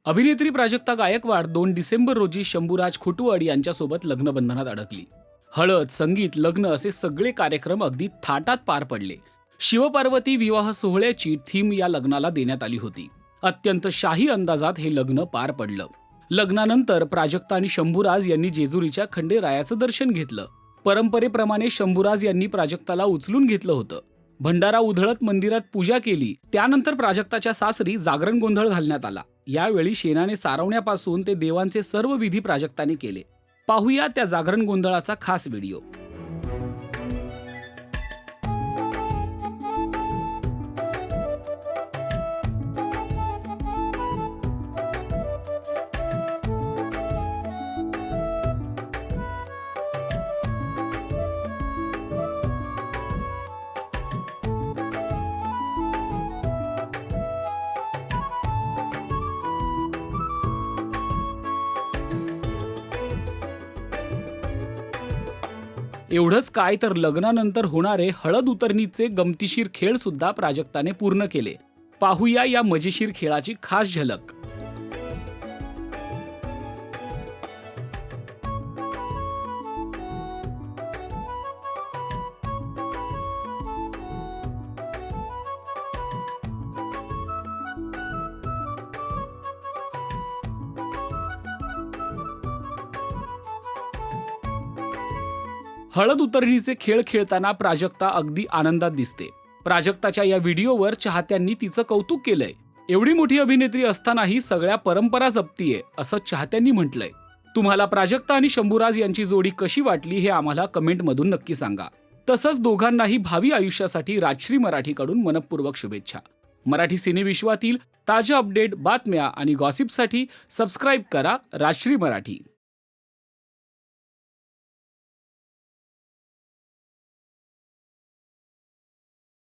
अभिनेत्री प्राजक्ता गायकवाड 2 डिसेंबर रोजी शंभूराज खुटवड यांच्यासोबत लग्नबंधनात अडकली. हळद, संगीत, लग्न असे सगळे कार्यक्रम अगदी थाटात पार पडले. शिवपार्वती विवाह सोहळ्याची थीम या लग्नाला देण्यात आली होती. अत्यंत शाही अंदाजात हे लग्न पार पडलं. लग्नानंतर प्राजक्ता आणि शंभूराज यांनी जेजुरीच्या खंडेरायाचं दर्शन घेतलं. परंपरेप्रमाणे शंभूराज यांनी प्राजक्ताला उचलून घेतलं होतं. भंडारा उधळत मंदिरात पूजा केली. त्यानंतर प्राजक्ताच्या सासरी जागरण गोंधळ घालण्यात आला. यावेळी शेणाने सारवण्यापासून ते देवांचे सर्व विधी प्राजक्ताने केले. पाहूया त्या जागरण गोंधळाचा खास व्हिडिओ. एवढंच काय तर लग्नानंतर होणारे हळद उतरणीचे गमतीशीर खेळ सुद्धा प्राजक्ताने पूर्ण केले. पाहूया या मजेशीर खेळाची खास झलक. हळद उतरणीचे खेळ खेळताना प्राजक्ता अगदी आनंदात दिसते. प्राजक्ताच्या या व्हिडिओवर चाहत्यांनी तिचं कौतुक केलंय. एवढी मोठी अभिनेत्री असतानाही सगळ्या परंपरा जपतीये असं चाहत्यांनी म्हटलंय. तुम्हाला प्राजक्ता आणि शंभूराज यांची जोडी कशी वाटली हे आम्हाला कमेंटमधून नक्की सांगा. तसंच दोघांनाही भावी आयुष्यासाठी राजश्री मराठीकडून मनपूर्वक शुभेच्छा. मराठी सिनेविश्वातील ताज्या अपडेट, बातम्या आणि गॉसिपसाठी सबस्क्राईब करा राजश्री मराठी.